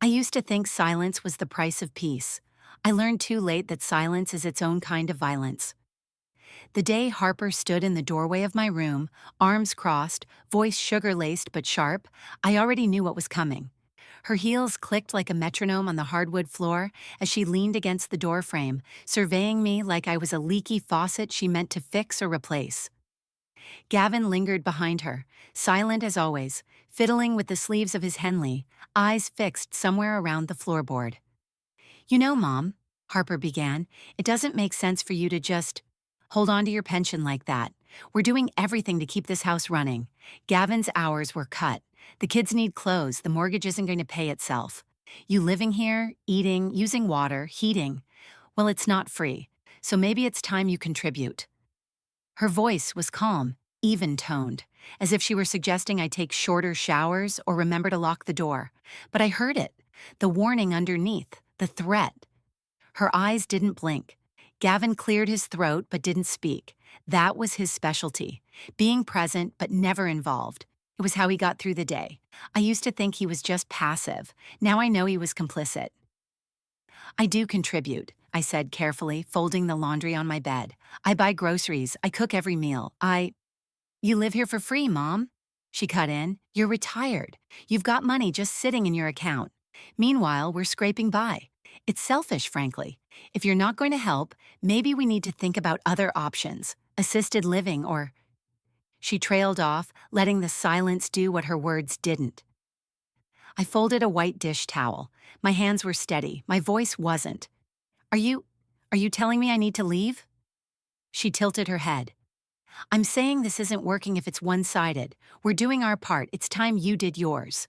I used to think silence was the price of peace. I learned too late that silence is its own kind of violence. The day Harper stood in the doorway of my room, arms crossed, voice sugar-laced but sharp, I already knew what was coming. Her heels clicked like a metronome on the hardwood floor as she leaned against the doorframe, surveying me like I was a leaky faucet she meant to fix or replace. Gavin lingered behind her, silent as always, fiddling with the sleeves of his Henley, eyes fixed somewhere around the floorboard. "You know, Mom," Harper began, "it doesn't make sense for you to just hold on to your pension like that. We're doing everything to keep this house running. Gavin's hours were cut. The kids need clothes. The mortgage isn't going to pay itself. You living here, eating, using water, heating, well, it's not free. So maybe it's time you contribute." Her voice was calm, even-toned, as if she were suggesting I take shorter showers or remember to lock the door. But I heard it, the warning underneath, the threat. Her eyes didn't blink. Gavin cleared his throat but didn't speak. That was his specialty, being present but never involved. It was how he got through the day. I used to think he was just passive. Now I know he was complicit. "I do contribute," I said carefully, folding the laundry on my bed. "I buy groceries. I cook every meal. You live here for free, Mom." She cut in. "You're retired. You've got money just sitting in your account. Meanwhile, we're scraping by. It's selfish, frankly. If you're not going to help, maybe we need to think about other options. Assisted living or—" She trailed off, letting the silence do what her words didn't. I folded a white dish towel. My hands were steady. My voice wasn't. Are you telling me I need to leave?" She tilted her head. "I'm saying this isn't working if it's one-sided. We're doing our part. It's time you did yours."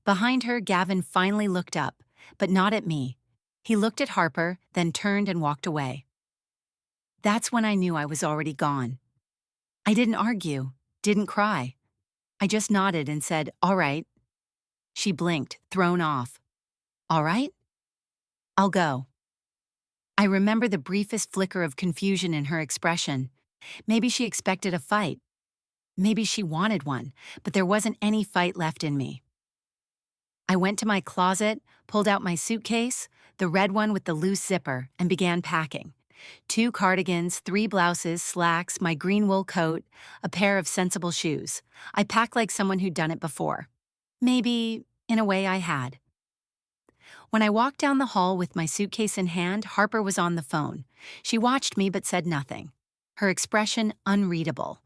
Behind her, Gavin finally looked up, but not at me. He looked at Harper, then turned and walked away. That's when I knew I was already gone. I didn't argue, didn't cry. I just nodded and said, "All right." She blinked, thrown off. "All right? I'll go." I remember the briefest flicker of confusion in her expression. Maybe she expected a fight. Maybe she wanted one, but there wasn't any fight left in me. I went to my closet, pulled out my suitcase, the red one with the loose zipper, and began packing. 2 cardigans, 3 blouses, slacks, my green wool coat, a pair of sensible shoes. I packed like someone who'd done it before. Maybe, in a way, I had. When I walked down the hall with my suitcase in hand, Harper was on the phone. She watched me but said nothing. Her expression unreadable.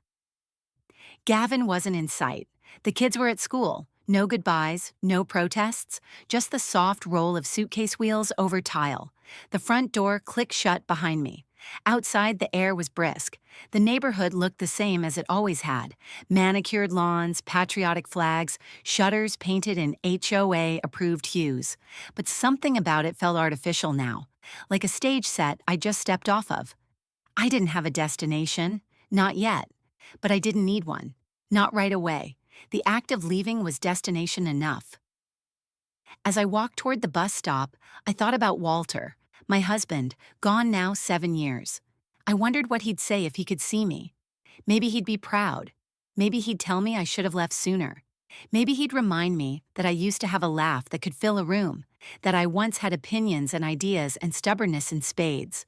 Gavin wasn't in sight. The kids were at school. No goodbyes, no protests, just the soft roll of suitcase wheels over tile. The front door clicked shut behind me. Outside, the air was brisk. The neighborhood looked the same as it always had. Manicured lawns, patriotic flags, shutters painted in HOA-approved hues. But something about it felt artificial now, like a stage set I just stepped off of. I didn't have a destination, not yet. But I didn't need one, not right away. The act of leaving was destination enough. As I walked toward the bus stop, I thought about Walter, my husband, gone now 7 years. I wondered what he'd say if he could see me. Maybe he'd be proud. Maybe he'd tell me I should have left sooner. Maybe he'd remind me that I used to have a laugh that could fill a room, that I once had opinions and ideas and stubbornness in spades.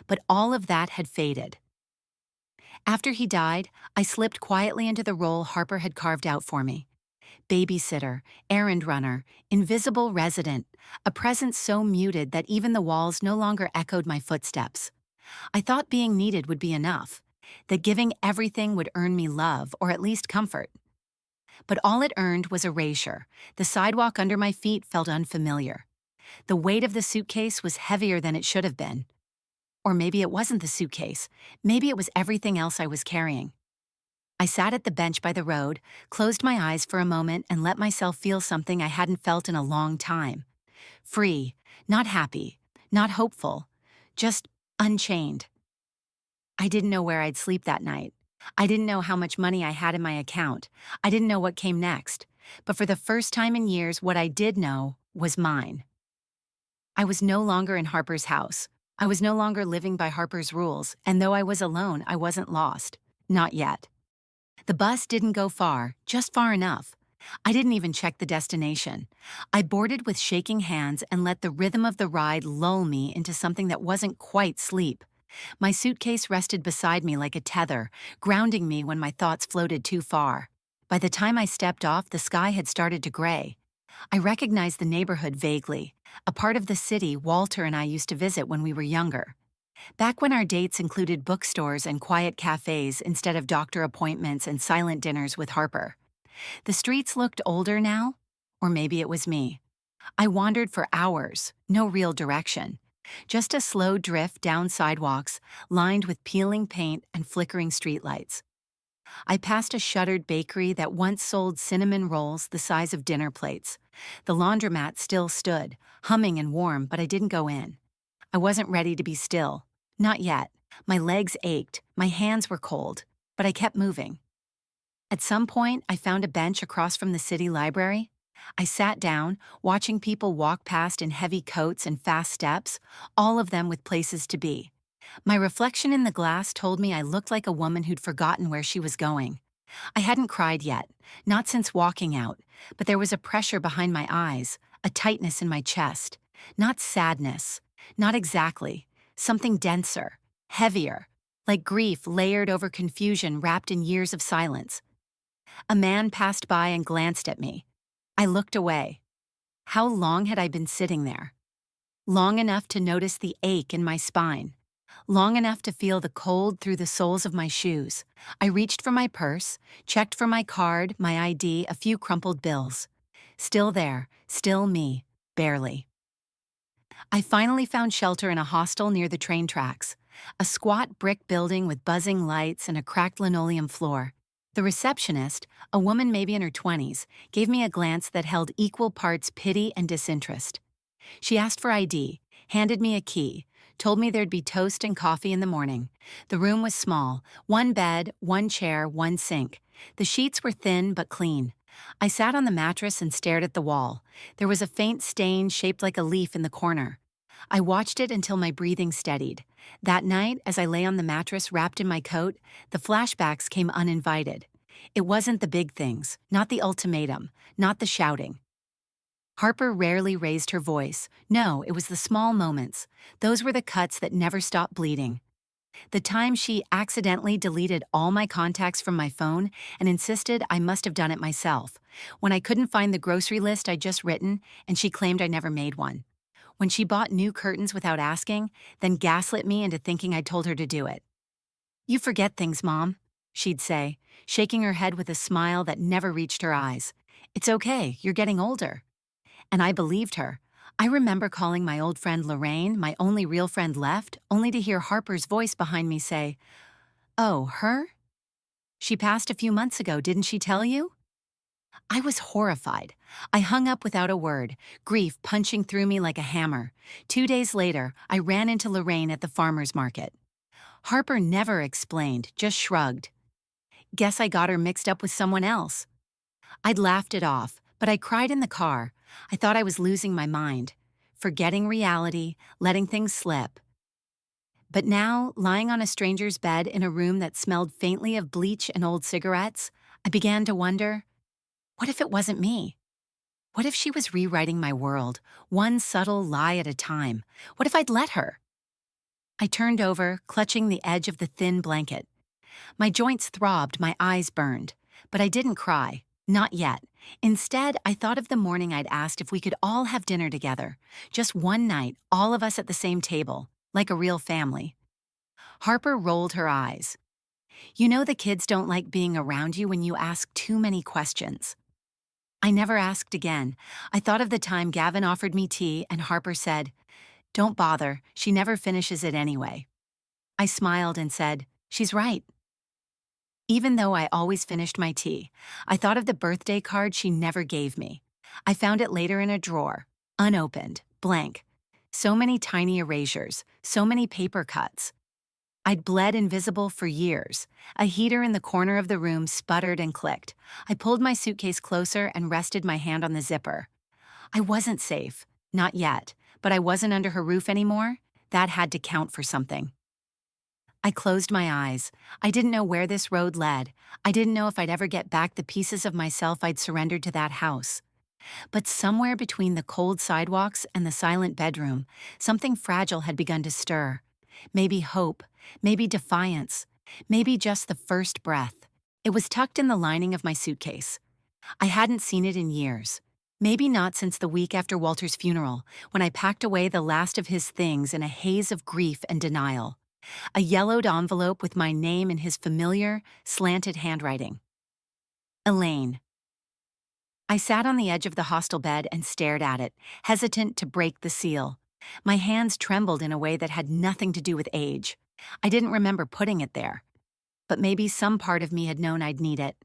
But all of that had faded. After he died, I slipped quietly into the role Harper had carved out for me. Babysitter, errand runner, invisible resident, a presence so muted that even the walls no longer echoed my footsteps. I thought being needed would be enough, that giving everything would earn me love or at least comfort. But all it earned was erasure. The sidewalk under my feet felt unfamiliar. The weight of the suitcase was heavier than it should have been. Or maybe it wasn't the suitcase. Maybe it was everything else I was carrying. I sat at the bench by the road, closed my eyes for a moment, and let myself feel something I hadn't felt in a long time. Free, not happy, not hopeful, just unchained. I didn't know where I'd sleep that night. I didn't know how much money I had in my account. I didn't know what came next. But for the first time in years, what I did know was mine. I was no longer in Harper's house. I was no longer living by Harper's rules, and though I was alone, I wasn't lost. Not yet. The bus didn't go far, just far enough. I didn't even check the destination. I boarded with shaking hands and let the rhythm of the ride lull me into something that wasn't quite sleep. My suitcase rested beside me like a tether, grounding me when my thoughts floated too far. By the time I stepped off, the sky had started to gray. I recognized the neighborhood vaguely, a part of the city Walter and I used to visit when we were younger. Back when our dates included bookstores and quiet cafes instead of doctor appointments and silent dinners with Harper. The streets looked older now, or maybe it was me. I wandered for hours, no real direction. Just a slow drift down sidewalks lined with peeling paint and flickering streetlights. I passed a shuttered bakery that once sold cinnamon rolls the size of dinner plates. The laundromat still stood, humming and warm, but I didn't go in. I wasn't ready to be still. Not yet. My legs ached, my hands were cold, but I kept moving. At some point, I found a bench across from the city library. I sat down, watching people walk past in heavy coats and fast steps, all of them with places to be. My reflection in the glass told me I looked like a woman who'd forgotten where she was going. I hadn't cried yet, not since walking out, but there was a pressure behind my eyes, a tightness in my chest. Not sadness, not exactly, something denser, heavier, like grief layered over confusion wrapped in years of silence. A man passed by and glanced at me. I looked away. How long had I been sitting there? Long enough to notice the ache in my spine. Long enough to feel the cold through the soles of my shoes. I reached for my purse, checked for my card, my ID, a few crumpled bills. Still there, still me, barely. I finally found shelter in a hostel near the train tracks. A squat brick building with buzzing lights and a cracked linoleum floor. The receptionist, a woman maybe in her 20s, gave me a glance that held equal parts pity and disinterest. She asked for ID, handed me a key, told me there'd be toast and coffee in the morning. The room was small, one bed, one chair, one sink. The sheets were thin but clean. I sat on the mattress and stared at the wall. There was a faint stain shaped like a leaf in the corner. I watched it until my breathing steadied. That night, as I lay on the mattress wrapped in my coat, the flashbacks came uninvited. It wasn't the big things, not the ultimatum, not the shouting. Harper rarely raised her voice. No, it was the small moments. Those were the cuts that never stopped bleeding. The time she accidentally deleted all my contacts from my phone and insisted I must have done it myself. When I couldn't find the grocery list I'd just written and she claimed I never made one. When she bought new curtains without asking, then gaslit me into thinking I'd told her to do it. "You forget things, Mom," she'd say, shaking her head with a smile that never reached her eyes. "It's okay, you're getting older." And I believed her. I remember calling my old friend Lorraine, my only real friend left, only to hear Harper's voice behind me say, "Oh, her? She passed a few months ago, didn't she tell you?" I was horrified. I hung up without a word, grief punching through me like a hammer. 2 days later, I ran into Lorraine at the farmer's market. Harper never explained, just shrugged. "Guess I got her mixed up with someone else." I'd laughed it off, but I cried in the car. I thought I was losing my mind, forgetting reality, letting things slip. But now, lying on a stranger's bed in a room that smelled faintly of bleach and old cigarettes, I began to wonder, what if it wasn't me? What if she was rewriting my world, one subtle lie at a time? What if I'd let her? I turned over, clutching the edge of the thin blanket. My joints throbbed, my eyes burned. But I didn't cry. Not yet. Instead, I thought of the morning I'd asked if we could all have dinner together. Just one night, all of us at the same table, like a real family. Harper rolled her eyes. "You know the kids don't like being around you when you ask too many questions." I never asked again. I thought of the time Gavin offered me tea and Harper said, "Don't bother, she never finishes it anyway." I smiled and said, "She's right." Even though I always finished my tea, I thought of the birthday card she never gave me. I found it later in a drawer, unopened, blank. So many tiny erasures, so many paper cuts. I'd bled invisible for years. A heater in the corner of the room sputtered and clicked. I pulled my suitcase closer and rested my hand on the zipper. I wasn't safe, not yet, but I wasn't under her roof anymore. That had to count for something. I closed my eyes. I didn't know where this road led. I didn't know if I'd ever get back the pieces of myself I'd surrendered to that house. But somewhere between the cold sidewalks and the silent bedroom, something fragile had begun to stir. Maybe hope, maybe defiance, maybe just the first breath. It was tucked in the lining of my suitcase. I hadn't seen it in years. Maybe not since the week after Walter's funeral, when I packed away the last of his things in a haze of grief and denial. A yellowed envelope with my name in his familiar, slanted handwriting. Elaine. I sat on the edge of the hostel bed and stared at it, hesitant to break the seal. My hands trembled in a way that had nothing to do with age. I didn't remember putting it there. But maybe some part of me had known I'd need it.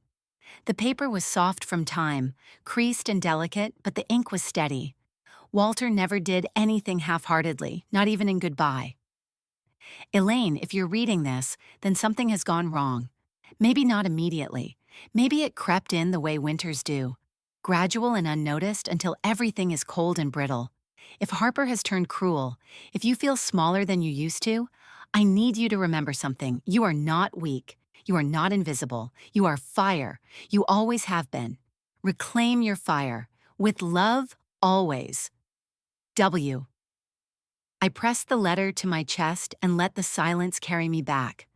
The paper was soft from time, creased and delicate, but the ink was steady. Walter never did anything half-heartedly, not even in goodbye. Elaine, if you're reading this, then something has gone wrong. Maybe not immediately. Maybe it crept in the way winters do. Gradual and unnoticed until everything is cold and brittle. If Harper has turned cruel, if you feel smaller than you used to, I need you to remember something. You are not weak. You are not invisible. You are fire. You always have been. Reclaim your fire. With love, always. W. I pressed the letter to my chest and let the silence carry me back.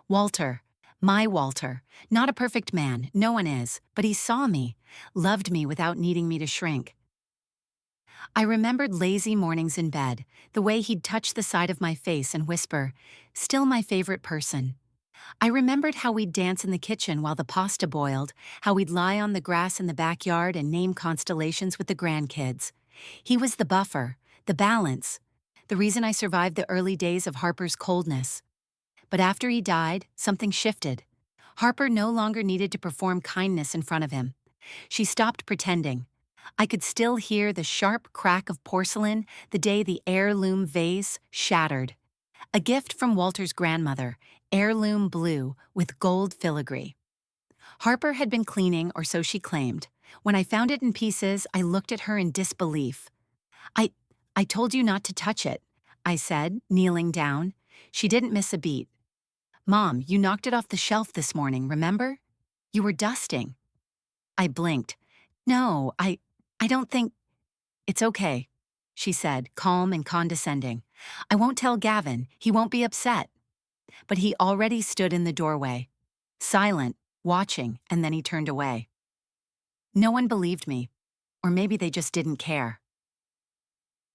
Walter. My Walter. Not a perfect man, no one is, but he saw me, loved me without needing me to shrink. I remembered lazy mornings in bed, the way he'd touch the side of my face and whisper, "Still my favorite person." I remembered how we'd dance in the kitchen while the pasta boiled, how we'd lie on the grass in the backyard and name constellations with the grandkids. He was the buffer, the balance, the reason I survived the early days of Harper's coldness. But after he died, something shifted. Harper no longer needed to perform kindness in front of him. She stopped pretending. I could still hear the sharp crack of porcelain the day the heirloom vase shattered. A gift from Walter's grandmother, heirloom blue with gold filigree. Harper had been cleaning, or so she claimed. When I found it in pieces, I looked at her in disbelief. I told you not to touch it," I said, kneeling down. She didn't miss a beat. "Mom, you knocked it off the shelf this morning, remember? You were dusting." I blinked. "No, I don't think—" "It's okay," she said, calm and condescending. "I won't tell Gavin, he won't be upset." But he already stood in the doorway, silent, watching, and then he turned away. No one believed me, or maybe they just didn't care.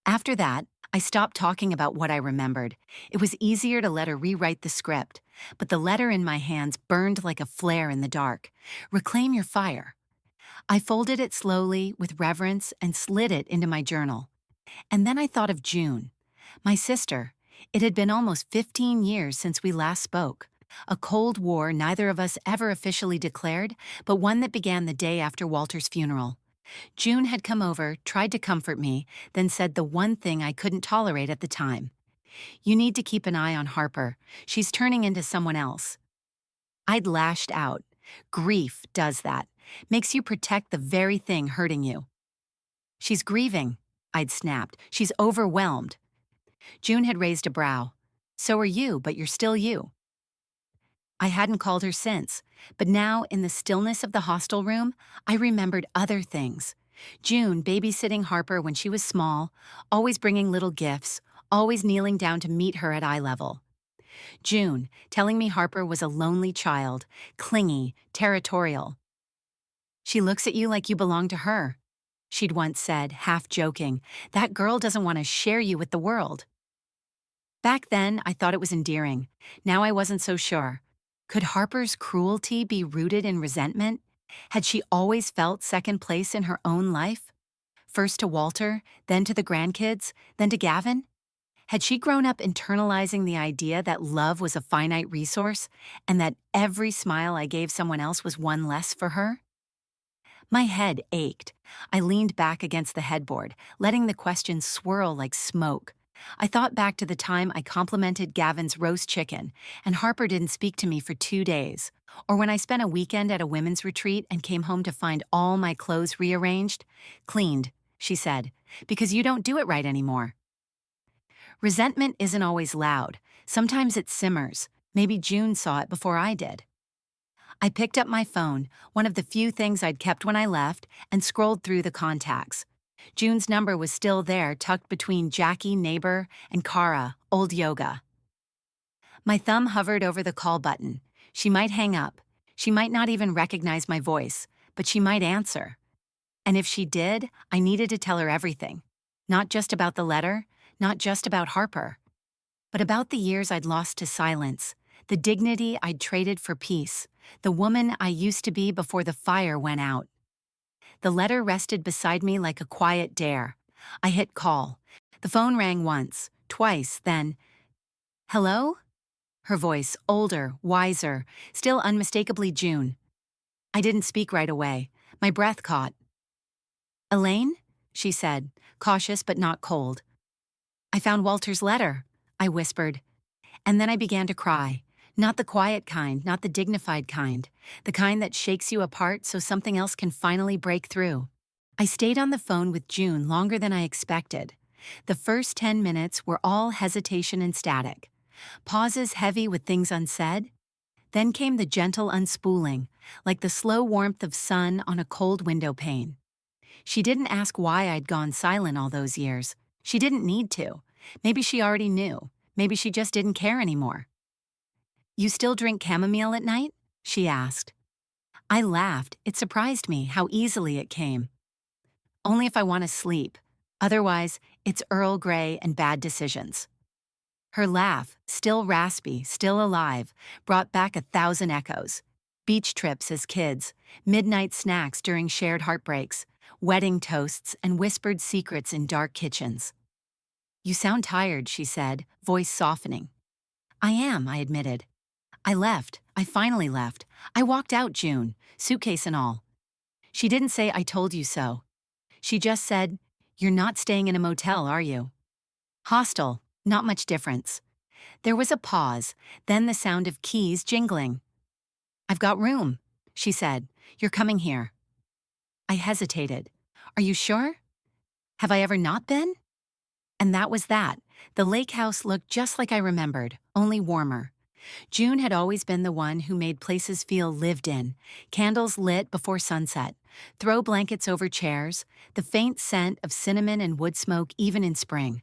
After that, I stopped talking about what I remembered. It was easier to let her rewrite the script, but the letter in my hands burned like a flare in the dark. Reclaim your fire. I folded it slowly, with reverence, and slid it into my journal. And then I thought of June, my sister. It had been almost 15 years since we last spoke. A Cold War neither of us ever officially declared, but one that began the day after Walter's funeral. June had come over, tried to comfort me, then said the one thing I couldn't tolerate at the time. "You need to keep an eye on Harper. She's turning into someone else." I'd lashed out. Grief does that. Makes you protect the very thing hurting you. "She's grieving," I'd snapped. "She's overwhelmed." June had raised a brow. "So are you, but you're still you." I hadn't called her since, but now, in the stillness of the hostel room, I remembered other things. June babysitting Harper when she was small, always bringing little gifts, always kneeling down to meet her at eye level. June telling me Harper was a lonely child, clingy, territorial. "She looks at you like you belong to her," she'd once said, half joking. "That girl doesn't want to share you with the world." Back then, I thought it was endearing. Now I wasn't so sure. Could Harper's cruelty be rooted in resentment? Had she always felt second place in her own life? First to Walter, then to the grandkids, then to Gavin? Had she grown up internalizing the idea that love was a finite resource and that every smile I gave someone else was one less for her? My head ached. I leaned back against the headboard, letting the questions swirl like smoke. I thought back to the time I complimented Gavin's roast chicken, and Harper didn't speak to me for 2 days, or when I spent a weekend at a women's retreat and came home to find all my clothes rearranged. "Cleaned," she said, "because you don't do it right anymore." Resentment isn't always loud. Sometimes it simmers, Maybe June saw it before I did. I picked up my phone, one of the few things I'd kept when I left, and scrolled through the contacts. June's number was still there, tucked between Jackie, neighbor, and Kara, old yoga. My thumb hovered over the call button. She might hang up. She might not even recognize my voice, but she might answer. And if she did, I needed to tell her everything. Not just about the letter, not just about Harper, but about the years I'd lost to silence, the dignity I'd traded for peace, the woman I used to be before the fire went out. The letter rested beside me like a quiet dare. I hit call. The phone rang once, twice, then, "Hello?" Her voice, older, wiser, still unmistakably June. I didn't speak right away. My breath caught. "Elaine?" she said, cautious but not cold. "I found Walter's letter," I whispered. And then I began to cry. Not the quiet kind, not the dignified kind, the kind that shakes you apart so something else can finally break through. I stayed on the phone with June longer than I expected. The first 10 minutes were all hesitation and static. Pauses heavy with things unsaid. Then came the gentle unspooling, like the slow warmth of sun on a cold window pane. She didn't ask why I'd gone silent all those years. She didn't need to. Maybe she already knew. Maybe she just didn't care anymore. "You still drink chamomile at night?" she asked. I laughed. It surprised me how easily it came. "Only if I want to sleep. Otherwise, it's Earl Grey and bad decisions." Her laugh, still raspy, still alive, brought back 1,000 echoes. Beach trips as kids, midnight snacks during shared heartbreaks, wedding toasts, and whispered secrets in dark kitchens. "You sound tired," she said, voice softening. "I am," I admitted. I finally left. I walked out, June, suitcase and all. She didn't say I told you so. She just said, "You're not staying in a motel, are you?" Hostel, not much difference. There was a pause, then the sound of keys jingling. "I've got room," she said. "You're coming here." I hesitated. "Are you sure? Have I ever not been?" And that was that. The lake house looked just like I remembered, only warmer. June had always been the one who made places feel lived in. Candles lit before sunset, throw blankets over chairs, the faint scent of cinnamon and wood smoke even in spring.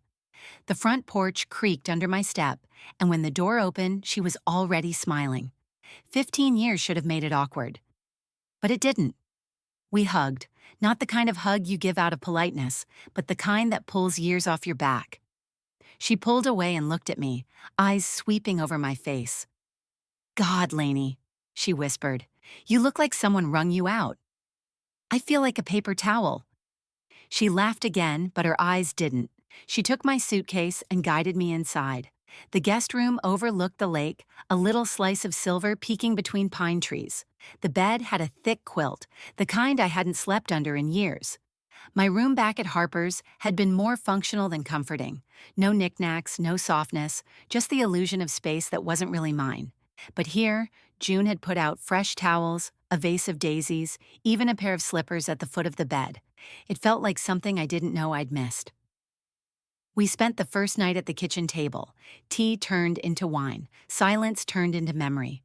The front porch creaked under my step, and when the door opened, she was already smiling. 15 years should have made it awkward. But it didn't. We hugged, not the kind of hug you give out of politeness, but the kind that pulls years off your back. She pulled away and looked at me, eyes sweeping over my face. "God, Lainey," she whispered, "you look like someone wrung you out." "I feel like a paper towel." She laughed again, but her eyes didn't. She took my suitcase and guided me inside. The guest room overlooked the lake, a little slice of silver peeking between pine trees. The bed had a thick quilt, the kind I hadn't slept under in years. My room back at Harper's had been more functional than comforting. No knickknacks, no softness, just the illusion of space that wasn't really mine. But here, June had put out fresh towels, a vase of daisies, even a pair of slippers at the foot of the bed. It felt like something I didn't know I'd missed. We spent the first night at the kitchen table. Tea turned into wine. Silence turned into memory.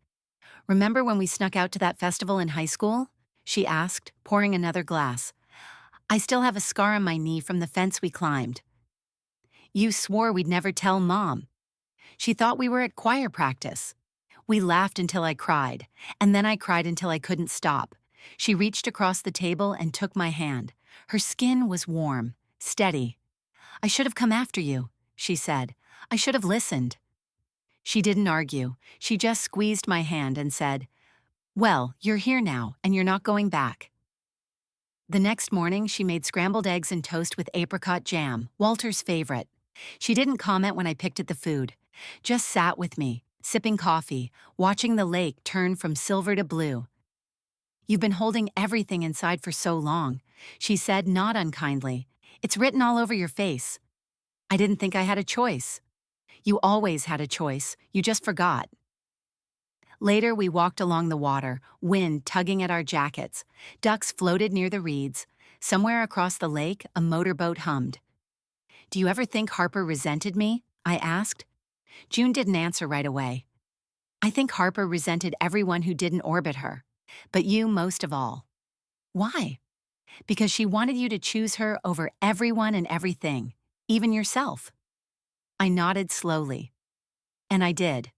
"Remember when we snuck out to that festival in high school?" she asked, pouring another glass. "I still have a scar on my knee from the fence we climbed." "You swore we'd never tell Mom." "She thought we were at choir practice." We laughed until I cried, and then I cried until I couldn't stop. She reached across the table and took my hand. Her skin was warm, steady. "I should have come after you," she said. "I should have listened." She didn't argue. She just squeezed my hand and said, "Well, you're here now, and you're not going back." The next morning, she made scrambled eggs and toast with apricot jam, Walter's favorite. She didn't comment when I picked at the food, just sat with me, sipping coffee, watching the lake turn from silver to blue. "You've been holding everything inside for so long," she said, not unkindly. "It's written all over your face." I didn't think I had a choice. "You always had a choice, you just forgot." Later, we walked along the water, wind tugging at our jackets. Ducks floated near the reeds. Somewhere across the lake, a motorboat hummed. "Do you ever think Harper resented me?" I asked. June didn't answer right away. I think Harper resented everyone who didn't orbit her, but you most of all. Why? Because she wanted you to choose her over everyone and everything, even yourself. I nodded slowly. And I did.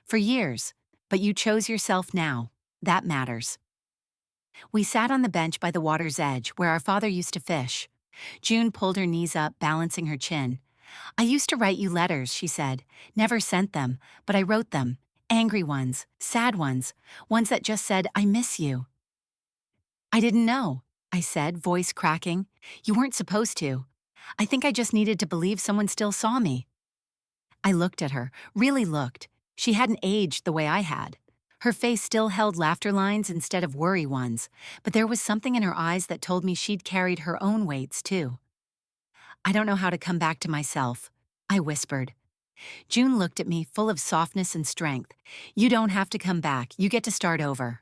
For years, but you chose yourself now. That matters. We sat on the bench by the water's edge where our father used to fish. June pulled her knees up, balancing her chin. I used to write you letters, she said. Never sent them, but I wrote them. Angry ones, sad ones that just said, I miss you. I didn't know, I said, voice cracking. You weren't supposed to. I think I just needed to believe someone still saw me. I looked at her, really looked. She hadn't aged the way I had. Her face still held laughter lines instead of worry ones, but there was something in her eyes that told me she'd carried her own weights, too. I don't know how to come back to myself, I whispered. June looked at me, full of softness and strength. You don't have to come back, you get to start over.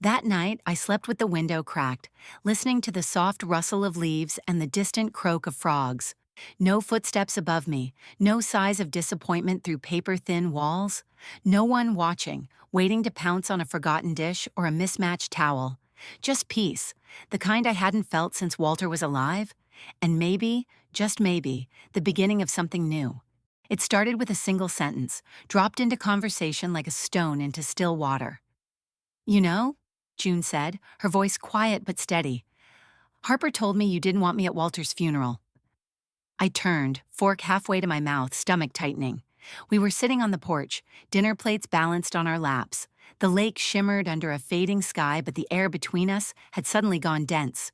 That night, I slept with the window cracked, listening to the soft rustle of leaves and the distant croak of frogs. No footsteps above me, no sighs of disappointment through paper-thin walls, no one watching, waiting to pounce on a forgotten dish or a mismatched towel. Just peace, the kind I hadn't felt since Walter was alive, and maybe, just maybe, the beginning of something new. It started with a single sentence, dropped into conversation like a stone into still water. You know, June said, her voice quiet but steady. Harper told me you didn't want me at Walter's funeral. I turned, fork halfway to my mouth, stomach tightening. We were sitting on the porch, dinner plates balanced on our laps. The lake shimmered under a fading sky, but the air between us had suddenly gone dense.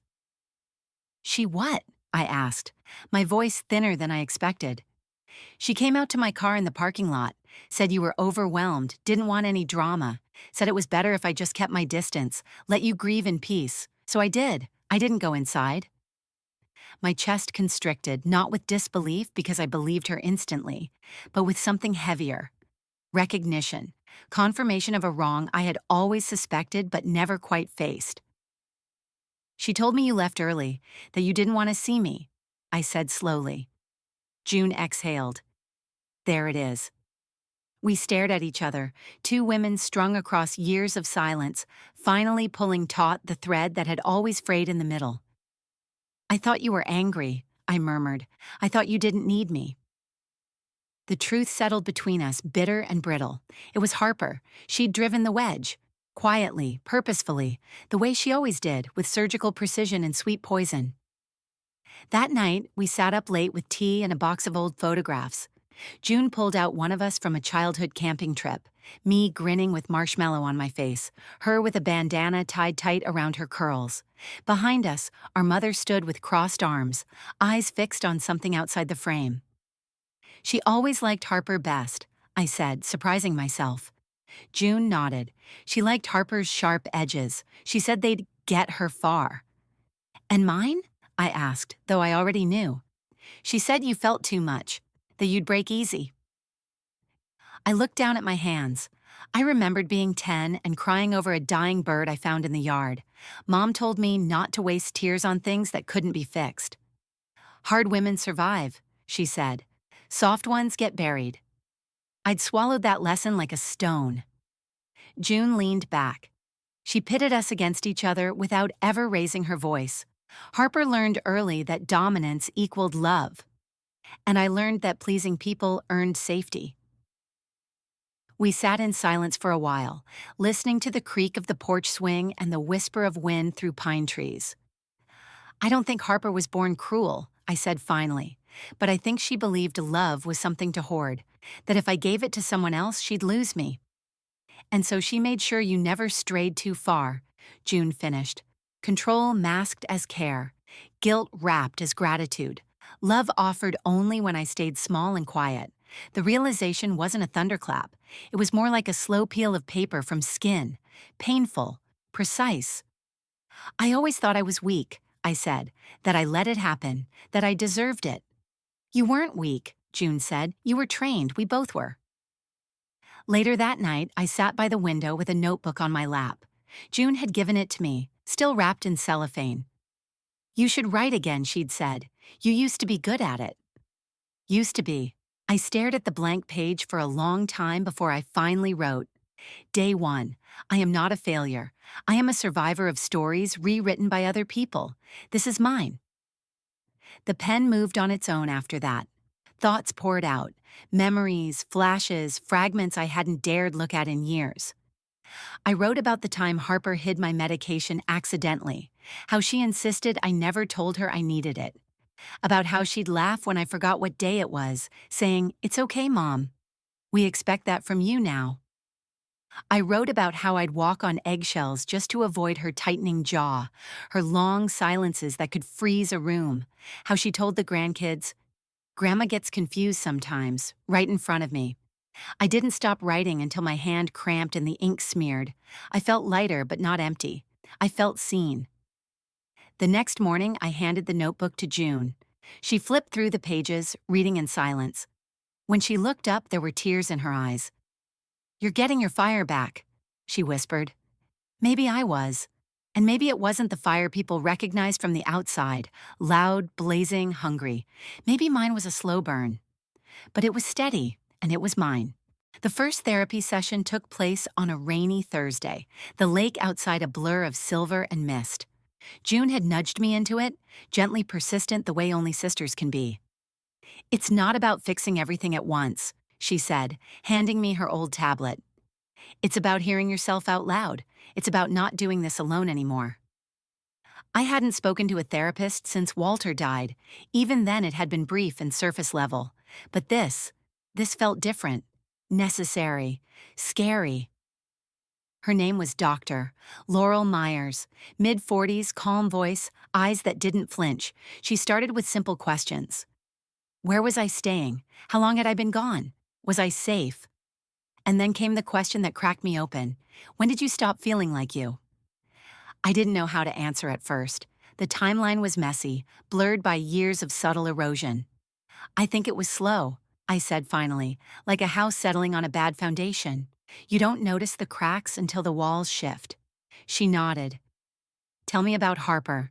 She what? I asked, my voice thinner than I expected. She came out to my car in the parking lot, said you were overwhelmed, didn't want any drama, said it was better if I just kept my distance, let you grieve in peace. So I did. I didn't go inside. My chest constricted, not with disbelief because I believed her instantly, but with something heavier. Recognition, confirmation of a wrong I had always suspected but never quite faced. She told me you left early, that you didn't want to see me, I said slowly. June exhaled. There it is. We stared at each other, two women strung across years of silence, finally pulling taut the thread that had always frayed in the middle. I thought you were angry, I murmured. I thought you didn't need me. The truth settled between us, bitter and brittle. It was Harper. She'd driven the wedge. Quietly, purposefully, the way she always did, with surgical precision and sweet poison. That night, we sat up late with tea and a box of old photographs. June pulled out one of us from a childhood camping trip, me grinning with marshmallow on my face, her with a bandana tied tight around her curls. Behind us, our mother stood with crossed arms, eyes fixed on something outside the frame. She always liked Harper best, I said, surprising myself. June nodded. She liked Harper's sharp edges. She said they'd get her far. And mine? I asked, though I already knew. She said you felt too much, that you'd break easy. I looked down at my hands. I remembered being 10 and crying over a dying bird I found in the yard. Mom told me not to waste tears on things that couldn't be fixed. Hard women survive, she said. Soft ones get buried. I'd swallowed that lesson like a stone. June leaned back. She pitted us against each other without ever raising her voice. Harper learned early that dominance equaled love. And I learned that pleasing people earned safety. We sat in silence for a while, listening to the creak of the porch swing and the whisper of wind through pine trees. I don't think Harper was born cruel, I said finally, but I think she believed love was something to hoard, that if I gave it to someone else, she'd lose me. And so she made sure you never strayed too far, June finished. Control masked as care, guilt wrapped as gratitude. Love offered only when I stayed small and quiet. The realization wasn't a thunderclap. It was more like a slow peel of paper from skin, painful, precise. I always thought I was weak, I said, that I let it happen, that I deserved it. You weren't weak, June said. You were trained, we both were. Later that night, I sat by the window with a notebook on my lap. June had given it to me, still wrapped in cellophane. You should write again, she'd said. You used to be good at it. Used to be. I stared at the blank page for a long time before I finally wrote, Day 1. I am not a failure. I am a survivor of stories rewritten by other people. This is mine. The pen moved on its own after that. Thoughts poured out, memories, flashes, fragments I hadn't dared look at in years. I wrote about the time Harper hid my medication accidentally, how she insisted I never told her I needed it, about how she'd laugh when I forgot what day it was, saying, "It's okay, Mom. We expect that from you now." I wrote about how I'd walk on eggshells just to avoid her tightening jaw, her long silences that could freeze a room, how she told the grandkids, "Grandma gets confused sometimes," right in front of me. I didn't stop writing until my hand cramped and the ink smeared. I felt lighter but not empty. I felt seen. The next morning, I handed the notebook to June. She flipped through the pages, reading in silence. When she looked up, there were tears in her eyes. "You're getting your fire back," she whispered. Maybe I was. And maybe it wasn't the fire people recognized from the outside, loud, blazing, hungry. Maybe mine was a slow burn. But it was steady, and it was mine. The first therapy session took place on a rainy Thursday, the lake outside a blur of silver and mist. June had nudged me into it, gently persistent the way only sisters can be. "It's not about fixing everything at once," she said, handing me her old tablet. "It's about hearing yourself out loud. It's about not doing this alone anymore." I hadn't spoken to a therapist since Walter died. Even then it had been brief and surface level. But this felt different, necessary, scary. Her name was Dr. Laurel Myers, mid-40s, calm voice, eyes that didn't flinch. She started with simple questions. Where was I staying? How long had I been gone? Was I safe? And then came the question that cracked me open. When did you stop feeling like you? I didn't know how to answer at first. The timeline was messy, blurred by years of subtle erosion. "I think it was slow," I said finally, like a house settling on a bad foundation. "You don't notice the cracks until the walls shift." She nodded. "Tell me about Harper."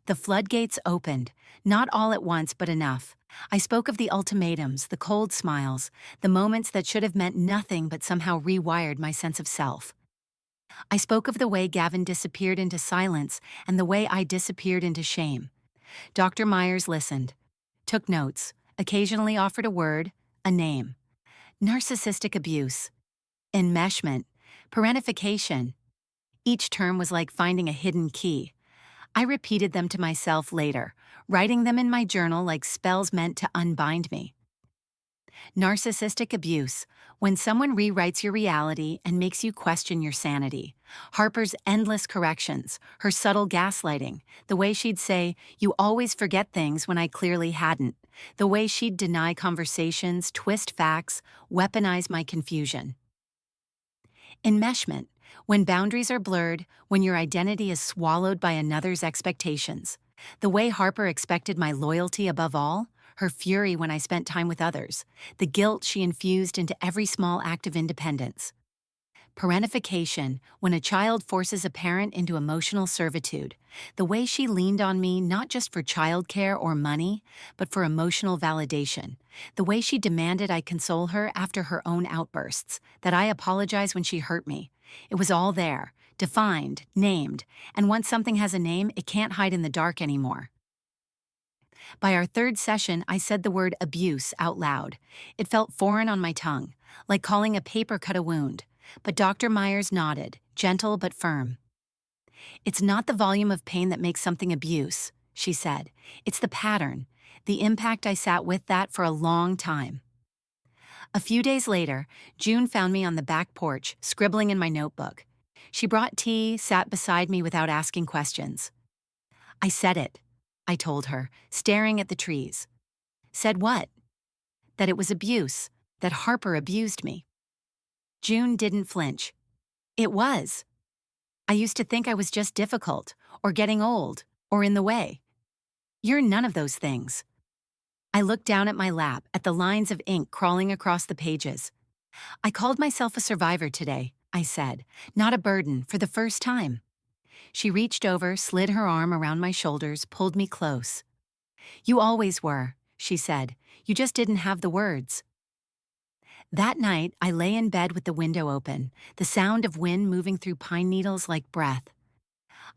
The floodgates opened, not all at once but enough. I spoke of the ultimatums, the cold smiles, the moments that should have meant nothing but somehow rewired my sense of self. I spoke of the way Gavin disappeared into silence and the way I disappeared into shame. Dr. Myers listened, took notes, occasionally offered a word, a name. Narcissistic abuse, enmeshment, parentification. Each term was like finding a hidden key. I repeated them to myself later, writing them in my journal like spells meant to unbind me. Narcissistic abuse, when someone rewrites your reality and makes you question your sanity. Harper's endless corrections, her subtle gaslighting, the way she'd say, "You always forget things," when I clearly hadn't, the way she'd deny conversations, twist facts, weaponize my confusion. Enmeshment, when boundaries are blurred, when your identity is swallowed by another's expectations. The way Harper expected my loyalty above all, her fury when I spent time with others, the guilt she infused into every small act of independence. Parentification, when a child forces a parent into emotional servitude, the way she leaned on me not just for childcare or money, but for emotional validation, the way she demanded I console her after her own outbursts, that I apologize when she hurt me. It was all there, defined, named, and once something has a name, it can't hide in the dark anymore. By our third session, I said the word abuse out loud. It felt foreign on my tongue, like calling a paper cut a wound. But Dr. Myers nodded, gentle but firm. "It's not the volume of pain that makes something abuse," she said. "It's the pattern, the impact." I sat with that for a long time. A few days later, June found me on the back porch, scribbling in my notebook. She brought tea, sat beside me without asking questions. "I said it," I told her, staring at the trees. "Said what?" "That it was abuse, that Harper abused me." June didn't flinch. "It was. I used to think I was just difficult, or getting old, or in the way. You're none of those things." I looked down at my lap, at the lines of ink crawling across the pages. "I called myself a survivor today," I said, "not a burden, for the first time." She reached over, slid her arm around my shoulders, pulled me close. "You always were," she said. You just didn't have the words. That night, I lay in bed with the window open, the sound of wind moving through pine needles like breath.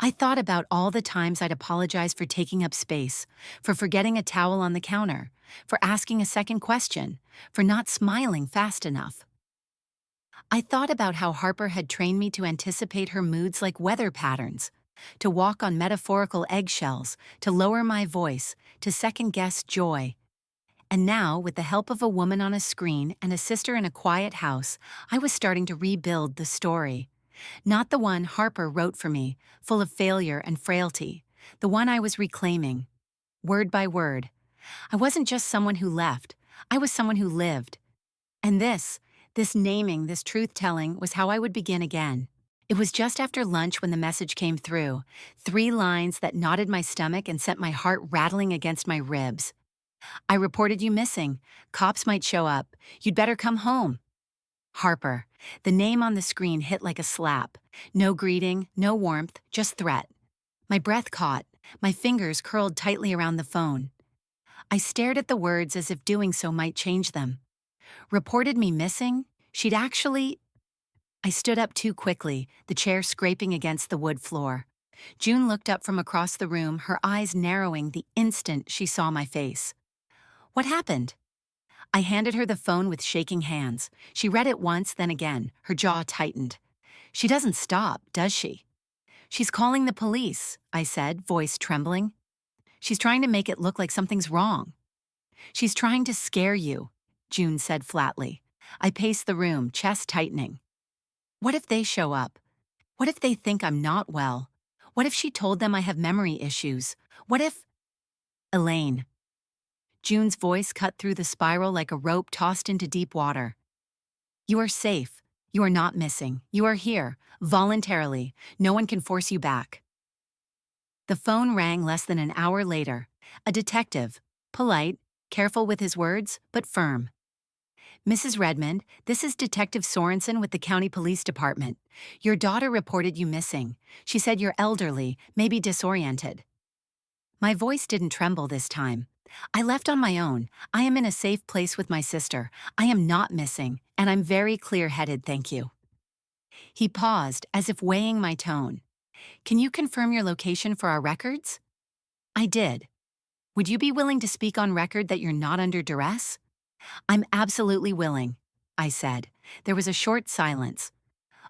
I thought about all the times I'd apologized for taking up space, for forgetting a towel on the counter, for asking a second question, for not smiling fast enough. I thought about how Harper had trained me to anticipate her moods like weather patterns, to walk on metaphorical eggshells, to lower my voice, to second-guess joy. And now, with the help of a woman on a screen and a sister in a quiet house, I was starting to rebuild the story. Not the one Harper wrote for me, full of failure and frailty. The one I was reclaiming, word by word. I wasn't just someone who left. I was someone who lived. And this naming, this truth-telling, was how I would begin again. It was just after lunch when the message came through. 3 lines that knotted my stomach and sent my heart rattling against my ribs. I reported you missing. Cops might show up. You'd better come home. Harper. The name on the screen hit like a slap. No greeting, no warmth, just threat. My breath caught. My fingers curled tightly around the phone. I stared at the words as if doing so might change them. Reported me missing? She'd actually... I stood up too quickly, the chair scraping against the wood floor. June looked up from across the room, her eyes narrowing the instant she saw my face. What happened? I handed her the phone with shaking hands. She read it once, then again, her jaw tightened. She doesn't stop, does she? She's calling the police, I said, voice trembling. She's trying to make it look like something's wrong. She's trying to scare you, June said flatly. I paced the room, chest tightening. What if they show up? What if they think I'm not well? What if she told them I have memory issues? What if... Elaine. June's voice cut through the spiral like a rope tossed into deep water. You are safe. You are not missing. You are here, voluntarily. No one can force you back. The phone rang less than an hour later. A detective, polite, careful with his words, but firm. Mrs. Redmond, this is Detective Sorensen with the County Police Department. Your daughter reported you missing. She said you're elderly, maybe disoriented. My voice didn't tremble this time. I left on my own. I am in a safe place with my sister. I am not missing, and I'm very clear-headed, thank you. He paused, as if weighing my tone. Can you confirm your location for our records? I did. Would you be willing to speak on record that you're not under duress? I'm absolutely willing, I said. There was a short silence.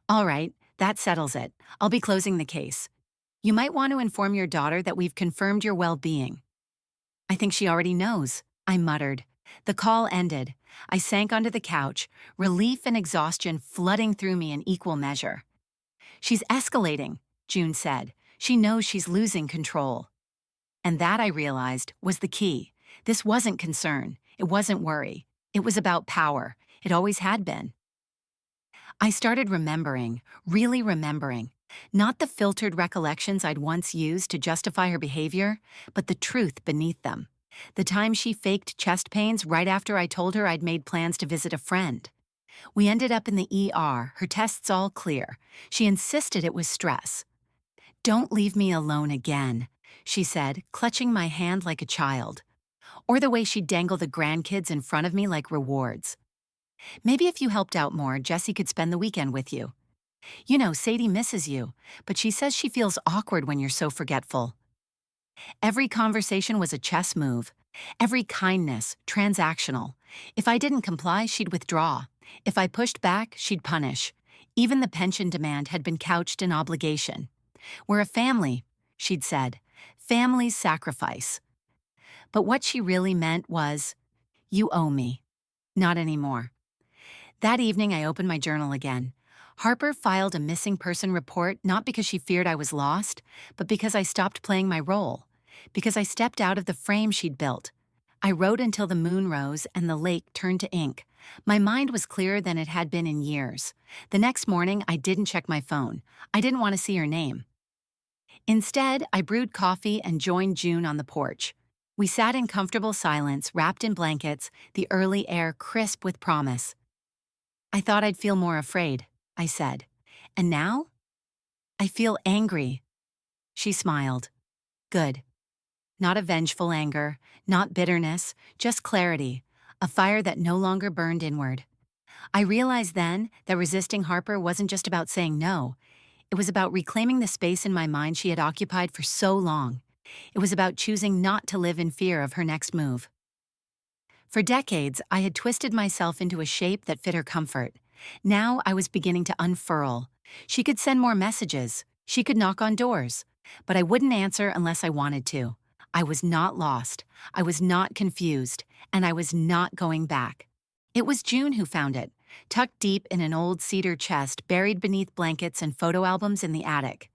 All right, that settles it. I'll be closing the case. You might want to inform your daughter that we've confirmed your well-being. I think she already knows, I muttered. The call ended. I sank onto the couch, relief and exhaustion flooding through me in equal measure. She's escalating, June said. She knows she's losing control. And that, I realized, was the key. This wasn't concern. It wasn't worry. It was about power. It always had been. I started remembering, really remembering, not the filtered recollections I'd once used to justify her behavior, but the truth beneath them. The time she faked chest pains right after I told her I'd made plans to visit a friend. We ended up in the ER, her tests all clear. She insisted it was stress. Don't leave me alone again, she said, clutching my hand like a child. Or the way she'd dangle the grandkids in front of me like rewards. Maybe if you helped out more, Jessie could spend the weekend with you. You know, Sadie misses you, but she says she feels awkward when you're so forgetful. Every conversation was a chess move. Every kindness, transactional. If I didn't comply, she'd withdraw. If I pushed back, she'd punish. Even the pension demand had been couched in obligation. We're a family, she'd said. Families sacrifice. But what she really meant was, you owe me. Not anymore. That evening, I opened my journal again. Harper filed a missing person report not because she feared I was lost, but because I stopped playing my role, because I stepped out of the frame she'd built. I wrote until the moon rose and the lake turned to ink. My mind was clearer than it had been in years. The next morning, I didn't check my phone. I didn't want to see her name. Instead, I brewed coffee and joined June on the porch. We sat in comfortable silence, wrapped in blankets, the early air crisp with promise. I thought I'd feel more afraid, I said. And now? I feel angry. She smiled. Good. not a vengeful anger, not bitterness, just clarity, a fire that no longer burned inward. I realized then that resisting Harper wasn't just about saying no, it was about reclaiming the space in my mind she had occupied for so long. It was about choosing not to live in fear of her next move. For decades, I had twisted myself into a shape that fit her comfort. Now I was beginning to unfurl. She could send more messages. She could knock on doors. But I wouldn't answer unless I wanted to. I was not lost. I was not confused. And I was not going back. It was June who found it, tucked deep in an old cedar chest buried beneath blankets and photo albums in the attic.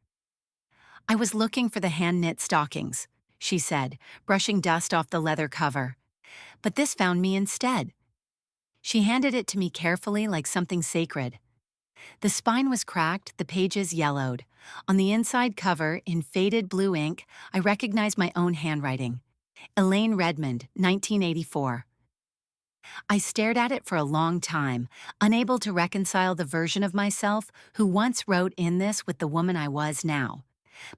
"I was looking for the hand-knit stockings," she said, brushing dust off the leather cover. "But this found me instead." She handed it to me carefully like something sacred. The spine was cracked, the pages yellowed. On the inside cover, in faded blue ink, I recognized my own handwriting. Elaine Redmond, 1984. I stared at it for a long time, unable to reconcile the version of myself who once wrote in this with the woman I was now.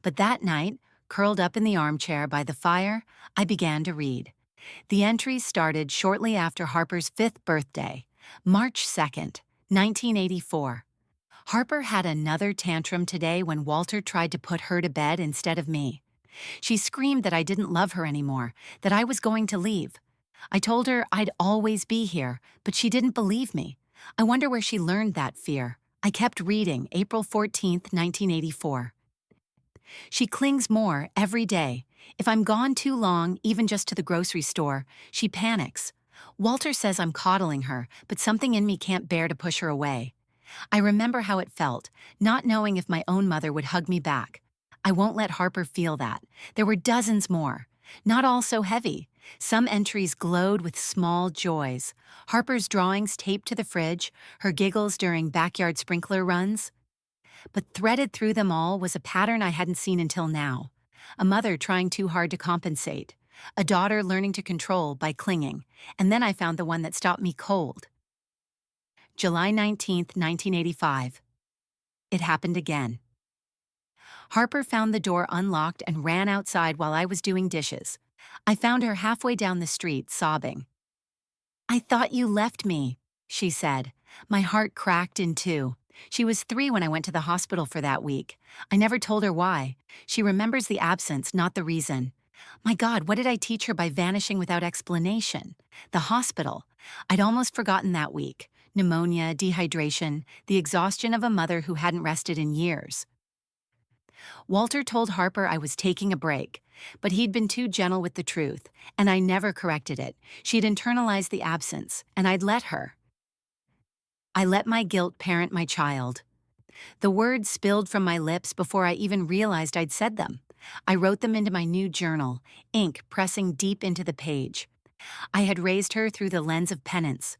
But that night, curled up in the armchair by the fire, I began to read. The entries started shortly after Harper's 5th birthday, March 2nd, 1984. Harper had another tantrum today when Walter tried to put her to bed instead of me. She screamed that I didn't love her anymore, that I was going to leave. I told her I'd always be here, but she didn't believe me. I wonder where she learned that fear. I kept reading, April 14th, 1984. She clings more every day. If I'm gone too long, even just to the grocery store, she panics. Walter says I'm coddling her, but something in me can't bear to push her away. I remember how it felt, not knowing if my own mother would hug me back. I won't let Harper feel that. There were dozens more. Not all so heavy. Some entries glowed with small joys. Harper's drawings taped to the fridge, her giggles during backyard sprinkler runs. But threaded through them all was a pattern I hadn't seen until now. A mother trying too hard to compensate. A daughter learning to control by clinging. And then I found the one that stopped me cold. July 19th, 1985. It happened again. Harper found the door unlocked and ran outside while I was doing dishes. I found her halfway down the street, sobbing. "I thought you left me," she said. My heart cracked in two. She was 3 when I went to the hospital for that week. I never told her why. She remembers the absence, not the reason. My God, what did I teach her by vanishing without explanation? The hospital. I'd almost forgotten that week. Pneumonia, dehydration, the exhaustion of a mother who hadn't rested in years. Walter told Harper I was taking a break, but he'd been too gentle with the truth, and I never corrected it. She'd internalized the absence, and I'd let her. I let my guilt parent my child. The words spilled from my lips before I even realized I'd said them. I wrote them into my new journal, ink pressing deep into the page. I had raised her through the lens of penance,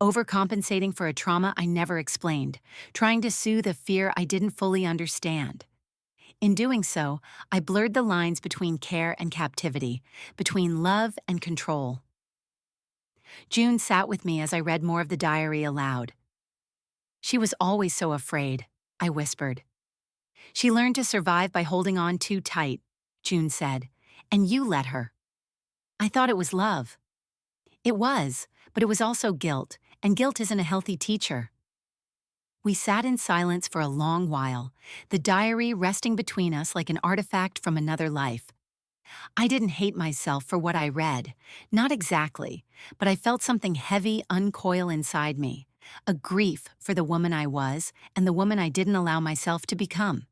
overcompensating for a trauma I never explained, trying to soothe a fear I didn't fully understand. In doing so, I blurred the lines between care and captivity, between love and control. June sat with me as I read more of the diary aloud. "She was always so afraid," I whispered. "She learned to survive by holding on too tight," June said, "and you let her." I thought it was love. It was, but it was also guilt, and guilt isn't a healthy teacher. We sat in silence for a long while, the diary resting between us like an artifact from another life. I didn't hate myself for what I read, not exactly, but I felt something heavy uncoil inside me, a grief for the woman I was and the woman I didn't allow myself to become.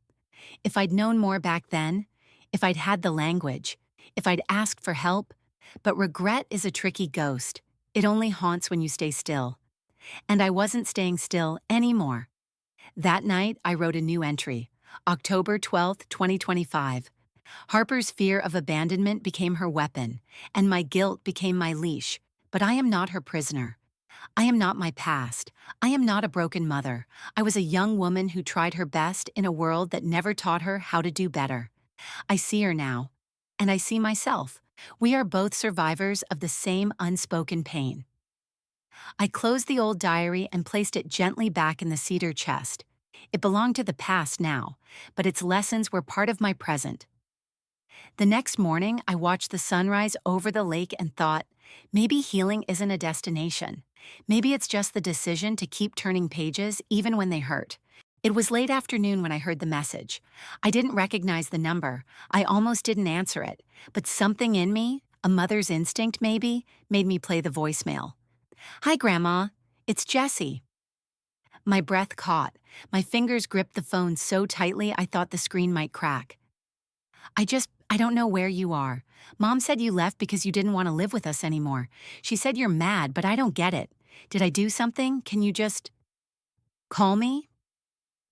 If I'd known more back then, if I'd had the language, if I'd asked for help, but regret is a tricky ghost. It only haunts when you stay still. And I wasn't staying still anymore. That night, I wrote a new entry, October 12th, 2025. Harper's fear of abandonment became her weapon, and my guilt became my leash, but I am not her prisoner. I am not my past. I am not a broken mother. I was a young woman who tried her best in a world that never taught her how to do better. I see her now, and I see myself. We are both survivors of the same unspoken pain. I closed the old diary and placed it gently back in the cedar chest. It belonged to the past now, but its lessons were part of my present. The next morning, I watched the sunrise over the lake and thought, maybe healing isn't a destination. Maybe it's just the decision to keep turning pages even when they hurt. It was late afternoon when I heard the message. I didn't recognize the number. I almost didn't answer it. But something in me, a mother's instinct maybe, made me play the voicemail. Hi, Grandma. It's Jessie. My breath caught. My fingers gripped the phone so tightly I thought the screen might crack. I don't know where you are. Mom said you left because you didn't want to live with us anymore. She said you're mad, but I don't get it. Did I do something? Can you just call me?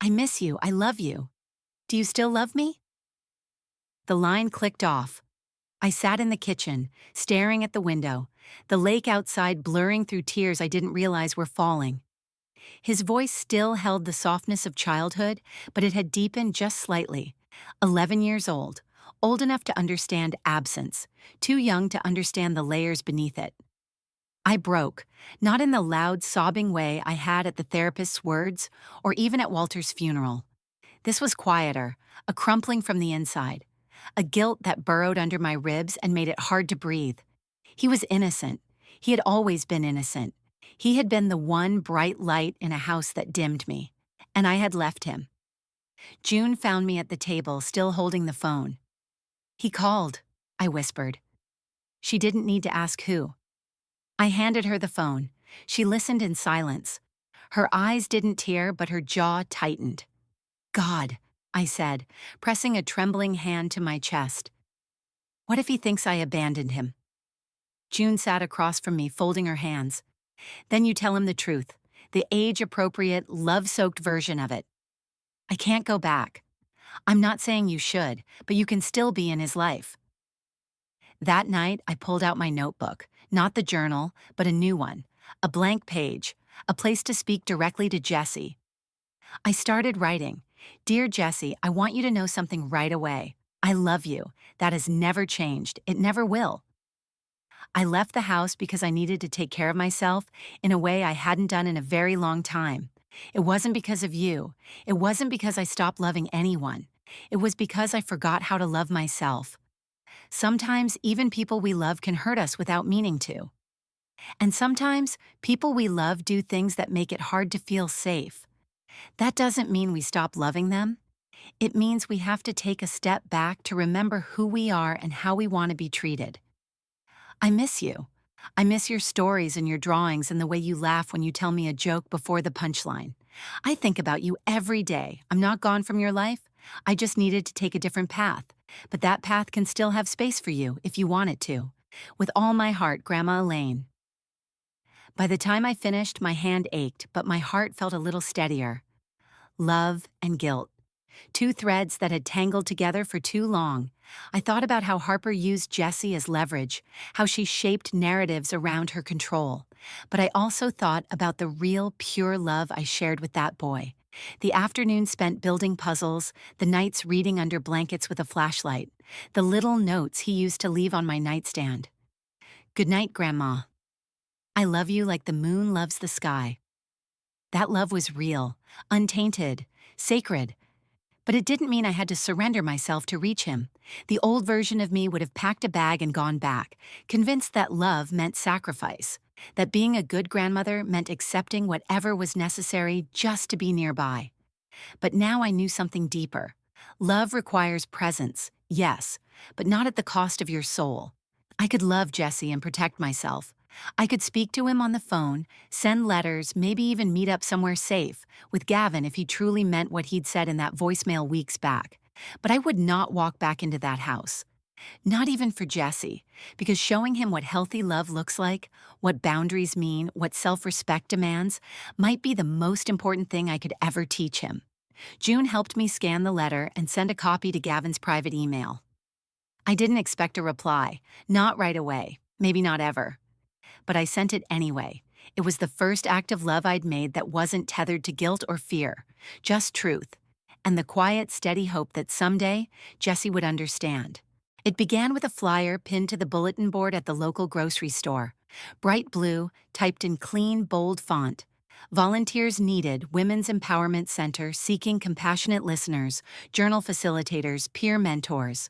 I miss you. I love you. Do you still love me? The line clicked off. I sat in the kitchen, staring at the window, the lake outside blurring through tears I didn't realize were falling. His voice still held the softness of childhood, but it had deepened just slightly. 11 years old enough to understand absence, too young to understand the layers beneath it. I broke, not in the loud, sobbing way I had at the therapist's words or even at Walter's funeral. This was quieter, a crumpling from the inside, a guilt that burrowed under my ribs and made it hard to breathe. He was innocent. He had always been innocent. He had been the one bright light in a house that dimmed me, and I had left him. June found me at the table, still holding the phone. He called, I whispered. She didn't need to ask who. I handed her the phone. She listened in silence. Her eyes didn't tear, but her jaw tightened. God, I said, pressing a trembling hand to my chest. What if he thinks I abandoned him? June sat across from me, folding her hands. Then you tell him the truth, the age-appropriate, love-soaked version of it. I can't go back. I'm not saying you should, but you can still be in his life. That night, I pulled out my notebook, not the journal, but a new one, a blank page, a place to speak directly to Jessie. I started writing. Dear Jessie, I want you to know something right away. I love you. That has never changed. It never will. I left the house because I needed to take care of myself in a way I hadn't done in a very long time. It wasn't because of you. It wasn't because I stopped loving anyone. It was because I forgot how to love myself. Sometimes even people we love can hurt us without meaning to. And sometimes people we love do things that make it hard to feel safe. That doesn't mean we stop loving them. It means we have to take a step back to remember who we are and how we want to be treated. I miss you. I miss your stories and your drawings and the way you laugh when you tell me a joke before the punchline. I think about you every day. I'm not gone from your life. I just needed to take a different path. But that path can still have space for you if you want it to. With all my heart, Grandma Elaine. By the time I finished, my hand ached, but my heart felt a little steadier. Love and guilt. Two threads that had tangled together for too long. I thought about how Harper used Jessie as leverage, how she shaped narratives around her control. But I also thought about the real, pure love I shared with that boy. The afternoons spent building puzzles, the nights reading under blankets with a flashlight, the little notes he used to leave on my nightstand. Good night, Grandma. I love you like the moon loves the sky. That love was real, untainted, sacred. But it didn't mean I had to surrender myself to reach him. The old version of me would have packed a bag and gone back, convinced that love meant sacrifice, that being a good grandmother meant accepting whatever was necessary just to be nearby. But now I knew something deeper. Love requires presence, yes, but not at the cost of your soul. I could love Jessie and protect myself. I could speak to him on the phone, send letters, maybe even meet up somewhere safe, with Gavin if he truly meant what he'd said in that voicemail weeks back. But I would not walk back into that house. Not even for Jessie, because showing him what healthy love looks like, what boundaries mean, what self-respect demands, might be the most important thing I could ever teach him. June helped me scan the letter and send a copy to Gavin's private email. I didn't expect a reply, not right away, maybe not ever. But I sent it anyway. It was the first act of love I'd made that wasn't tethered to guilt or fear, just truth, and the quiet, steady hope that someday Jessie would understand. It began with a flyer pinned to the bulletin board at the local grocery store. Bright blue, typed in clean, bold font. Volunteers needed, Women's Empowerment Center seeking compassionate listeners, journal facilitators, peer mentors.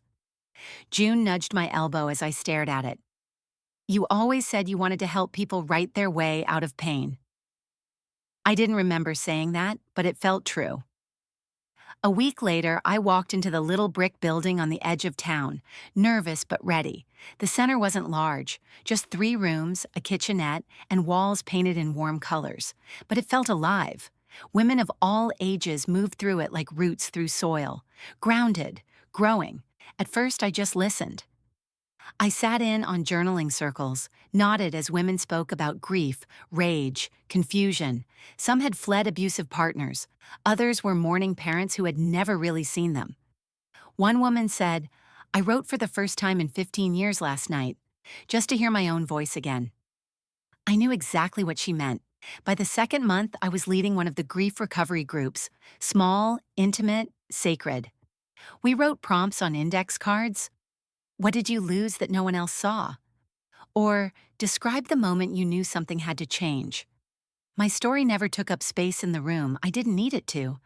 June nudged my elbow as I stared at it. You always said you wanted to help people write their way out of pain. I didn't remember saying that, but it felt true. A week later, I walked into the little brick building on the edge of town, nervous but ready. The center wasn't large, just 3 rooms, a kitchenette, and walls painted in warm colors. But it felt alive. Women of all ages moved through it like roots through soil, grounded, growing. At first, I just listened. I sat in on journaling circles, nodded as women spoke about grief, rage, confusion. Some had fled abusive partners. Others were mourning parents who had never really seen them. One woman said, I wrote for the first time in 15 years last night, just to hear my own voice again. I knew exactly what she meant. By the second month, I was leading one of the grief recovery groups, small, intimate, sacred. We wrote prompts on index cards. What did you lose that no one else saw? Or describe the moment you knew something had to change. My story never took up space in the room. I didn't need it to.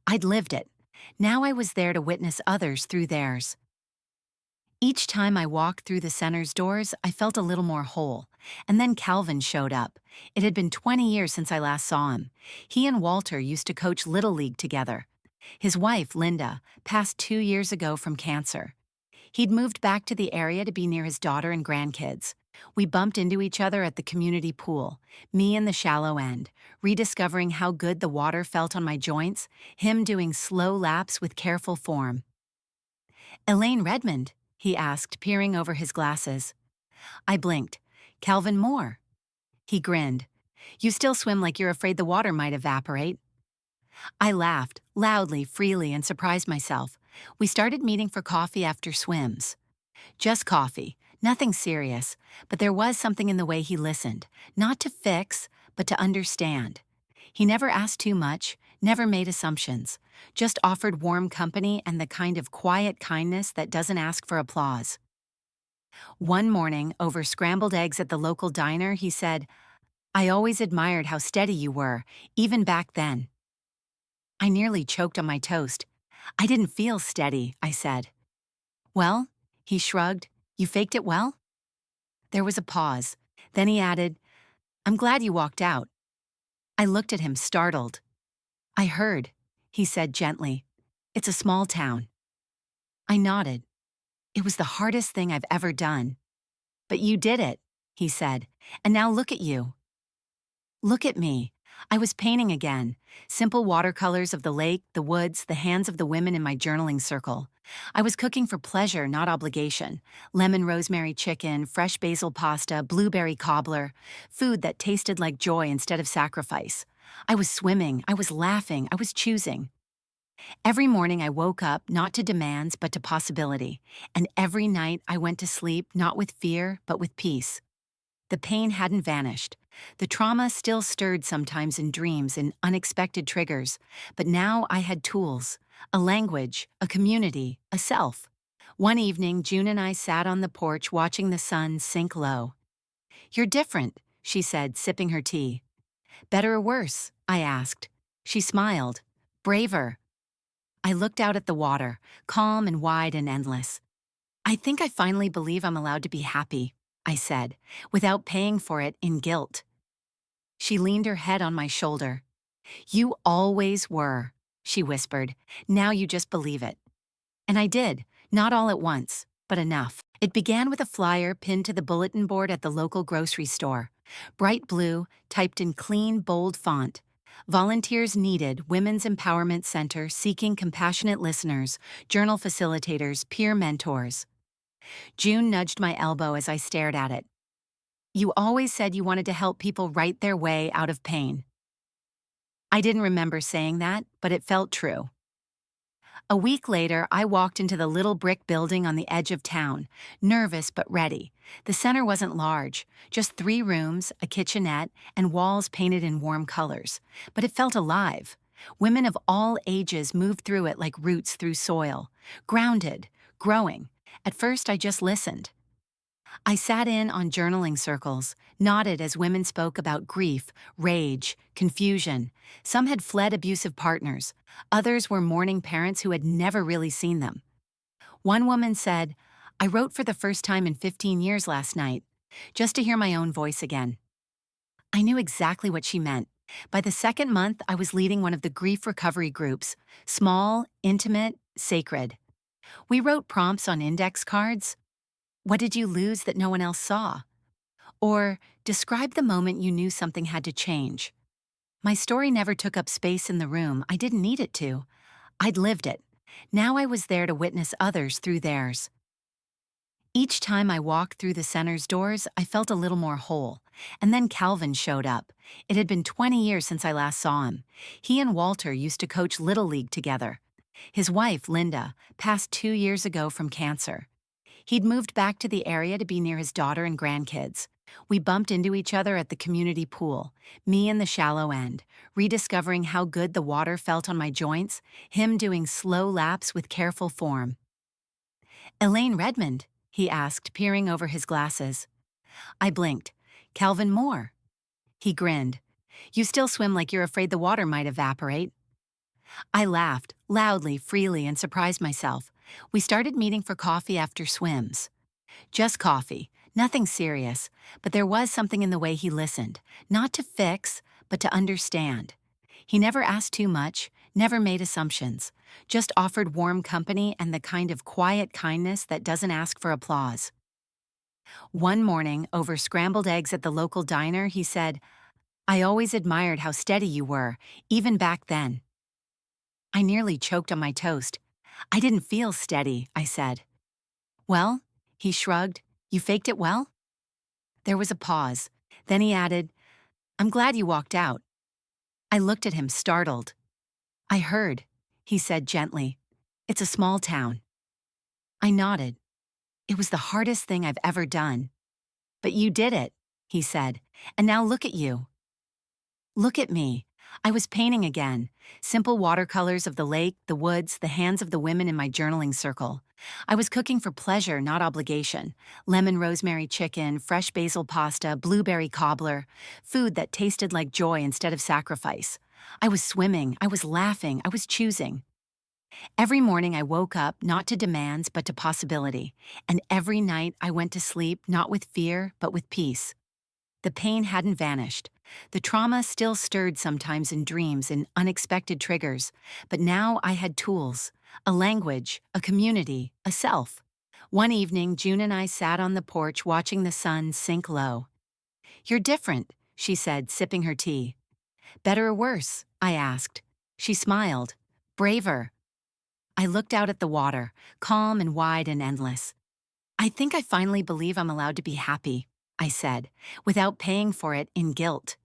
I'd lived it. Now I was there to witness others through theirs. Each time I walked through the center's doors, I felt a little more whole. And then Calvin showed up. It had been 20 years since I last saw him. He and Walter used to coach Little League together. His wife, Linda, passed 2 years ago from cancer. He'd moved back to the area to be near his daughter and grandkids. We bumped into each other at the community pool, me in the shallow end, rediscovering how good the water felt on my joints, him doing slow laps with careful form. Elaine Redmond, he asked, peering over his glasses. I blinked. Calvin Moore. He grinned. You still swim like you're afraid the water might evaporate. I laughed, loudly, freely, and surprised myself. We started meeting for coffee after swims. Just coffee, nothing serious, but there was something in the way he listened, not to fix, but to understand. He never asked too much, never made assumptions, just offered warm company and the kind of quiet kindness that doesn't ask for applause. One morning, over scrambled eggs at the local diner, he said, I always admired how steady you were, even back then. I nearly choked on my toast. I didn't feel steady, I said. Well, he shrugged, you faked it well? There was a pause. Then he added, I'm glad you walked out. I looked at him, startled. I heard, he said gently. It's a small town. I nodded. It was the hardest thing I've ever done. But you did it, he said, and now look at you. Look at me. I was painting again. Simple watercolors of the lake, the woods, the hands of the women in my journaling circle. I was cooking for pleasure, not obligation. Lemon rosemary chicken, fresh basil pasta, blueberry cobbler. Food that tasted like joy instead of sacrifice. I was swimming, I was laughing, I was choosing. Every morning I woke up not to demands but to possibility. And every night I went to sleep not with fear but with peace. The pain hadn't vanished. The trauma still stirred sometimes in dreams, in unexpected triggers, but now I had tools, a language, a community, a self. One evening, June and I sat on the porch watching the sun sink low. You're different, she said, sipping her tea. Better or worse? I asked. She smiled. Braver. I looked out at the water, calm and wide and endless. I think I finally believe I'm allowed to be happy, I said, without paying for it in guilt. She leaned her head on my shoulder. You always were, she whispered. Now you just believe it. And I did, not all at once, but enough. It began with a flyer pinned to the bulletin board at the local grocery store. Bright blue, typed in clean, bold font. Volunteers needed, Women's Empowerment Center seeking compassionate listeners, journal facilitators, peer mentors. June nudged my elbow as I stared at it. You always said you wanted to help people write their way out of pain. I didn't remember saying that, but it felt true. A week later, I walked into the little brick building on the edge of town, nervous but ready. The center wasn't large, just 3 rooms, a kitchenette, and walls painted in warm colors. But it felt alive. Women of all ages moved through it like roots through soil, grounded, growing. At first, I just listened. I sat in on journaling circles, nodded as women spoke about grief, rage, confusion. Some had fled abusive partners. Others were mourning parents who had never really seen them. One woman said, I wrote for the first time in 15 years last night, just to hear my own voice again. I knew exactly what she meant. By the second month, I was leading one of the grief recovery groups, small, intimate, sacred. We wrote prompts on index cards. What did you lose that no one else saw? Or describe the moment you knew something had to change. My story never took up space in the room. I didn't need it to. I'd lived it. Now I was there to witness others through theirs. Each time I walked through the center's doors, I felt a little more whole. And then Calvin showed up. It had been 20 years since I last saw him. He and Walter used to coach Little League together. His wife, Linda, passed 2 years ago from cancer. He'd moved back to the area to be near his daughter and grandkids. We bumped into each other at the community pool, me in the shallow end, rediscovering how good the water felt on my joints, him doing slow laps with careful form. Elaine Redmond, he asked, peering over his glasses. I blinked. Calvin Moore. He grinned. You still swim like you're afraid the water might evaporate. I laughed, loudly, freely, and surprised myself. We started meeting for coffee after swims. Just coffee, nothing serious, but there was something in the way he listened, not to fix, but to understand. He never asked too much, never made assumptions, just offered warm company and the kind of quiet kindness that doesn't ask for applause. One morning, over scrambled eggs at the local diner, he said, I always admired how steady you were, even back then. I nearly choked on my toast. I didn't feel steady, I said. Well, he shrugged, you faked it well? There was a pause. Then he added, I'm glad you walked out. I looked at him, startled. I heard, he said gently. It's a small town. I nodded. It was the hardest thing I've ever done. But you did it, he said, and now look at you. Look at me. I was painting again. Simple watercolors of the lake, the woods, the hands of the women in my journaling circle. I was cooking for pleasure, not obligation. Lemon rosemary chicken, fresh basil pasta, blueberry cobbler. Food that tasted like joy instead of sacrifice. I was swimming, I was laughing, I was choosing. Every morning I woke up not to demands but to possibility. And every night I went to sleep not with fear but with peace. The pain hadn't vanished. The trauma still stirred sometimes in dreams and unexpected triggers, but now I had tools, a language, a community, a self. One evening, June and I sat on the porch watching the sun sink low. You're different, she said, sipping her tea. Better or worse? I asked. She smiled. Braver. I looked out at the water, calm and wide and endless. I think I finally believe I'm allowed to be happy, I said, without paying for it in guilt.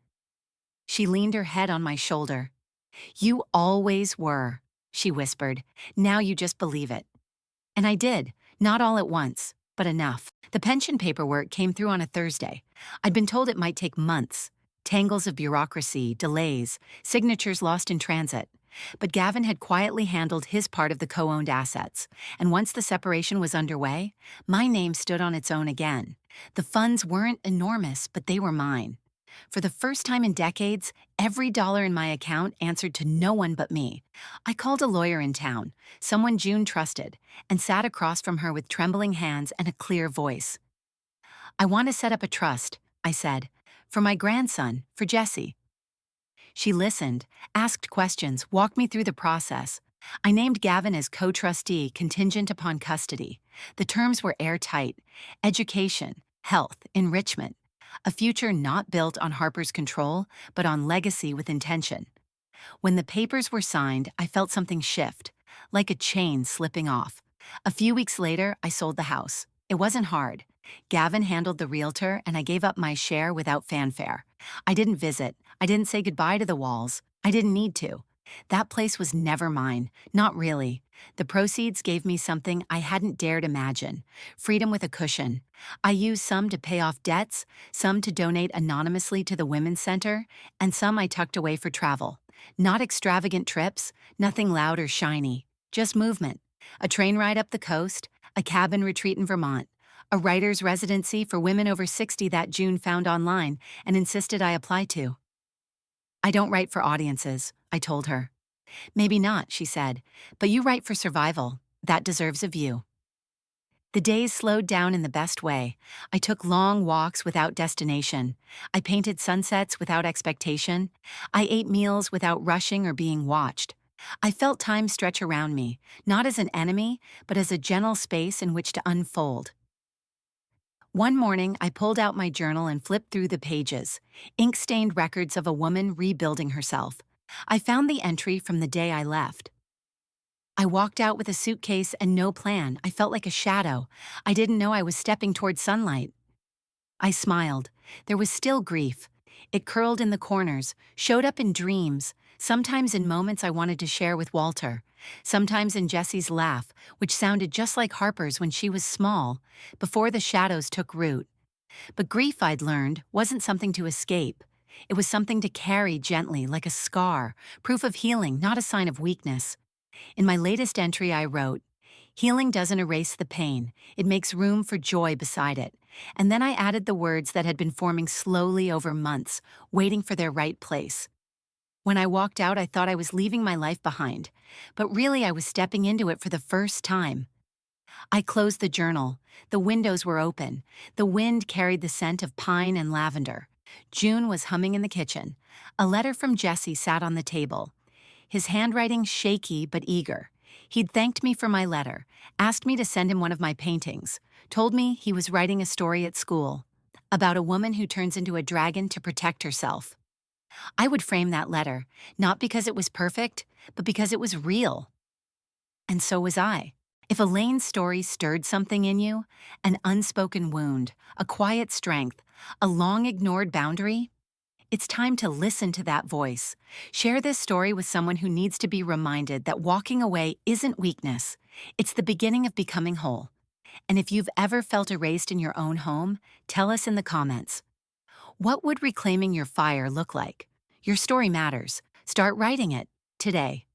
She leaned her head on my shoulder. You always were, she whispered. Now you just believe it. And I did, not all at once, but enough. The pension paperwork came through on a Thursday. I'd been told it might take months. Tangles of bureaucracy, delays, signatures lost in transit. But Gavin had quietly handled his part of the co-owned assets, and once the separation was underway, my name stood on its own again. The funds weren't enormous, but they were mine. For the first time in decades, every dollar in my account answered to no one but me. I called a lawyer in town, someone June trusted, and sat across from her with trembling hands and a clear voice. I want to set up a trust, I said, for my grandson, for Jesse. She listened, asked questions, walked me through the process. I named Gavin as co-trustee contingent upon custody. The terms were airtight: education, health, enrichment. A future not built on Harper's control, but on legacy with intention. When the papers were signed, I felt something shift, like a chain slipping off. A few weeks later, I sold the house. It wasn't hard. Gavin handled the realtor, and I gave up my share without fanfare. I didn't visit. I didn't say goodbye to the walls. I didn't need to. That place was never mine. Not really. The proceeds gave me something I hadn't dared imagine: freedom with a cushion. I used some to pay off debts, some to donate anonymously to the Women's Center, and some I tucked away for travel. Not extravagant trips, nothing loud or shiny, just movement. A train ride up the coast, a cabin retreat in Vermont, a writer's residency for women over 60 that June found online and insisted I apply to. I don't write for audiences, I told her. Maybe not, she said, but you write for survival. That deserves a view. The days slowed down in the best way. I took long walks without destination. I painted sunsets without expectation. I ate meals without rushing or being watched. I felt time stretch around me, not as an enemy, but as a gentle space in which to unfold. One morning, I pulled out my journal and flipped through the pages, ink-stained records of a woman rebuilding herself. I found the entry from the day I left. I walked out with a suitcase and no plan. I felt like a shadow. I didn't know I was stepping toward sunlight. I smiled. There was still grief. It curled in the corners, showed up in dreams, sometimes in moments I wanted to share with Walter, sometimes in Jessie's laugh, which sounded just like Harper's when she was small, before the shadows took root. But grief, I'd learned, wasn't something to escape. It was something to carry gently, like a scar, proof of healing, not a sign of weakness. In my latest entry, I wrote, "Healing doesn't erase the pain, it makes room for joy beside it." And then I added the words that had been forming slowly over months, waiting for their right place. When I walked out, I thought I was leaving my life behind, but really I was stepping into it for the first time. I closed the journal. The windows were open. The wind carried the scent of pine and lavender. June was humming in the kitchen. A letter from Jesse sat on the table. His handwriting shaky but eager. He'd thanked me for my letter, asked me to send him one of my paintings, told me he was writing a story at school about a woman who turns into a dragon to protect herself. I would frame that letter, not because it was perfect, but because it was real. And so was I. If Elaine's story stirred something in you, an unspoken wound, a quiet strength, a long-ignored boundary, it's time to listen to that voice. Share this story with someone who needs to be reminded that walking away isn't weakness. It's the beginning of becoming whole. And if you've ever felt erased in your own home, tell us in the comments. What would reclaiming your fire look like? Your story matters. Start writing it today.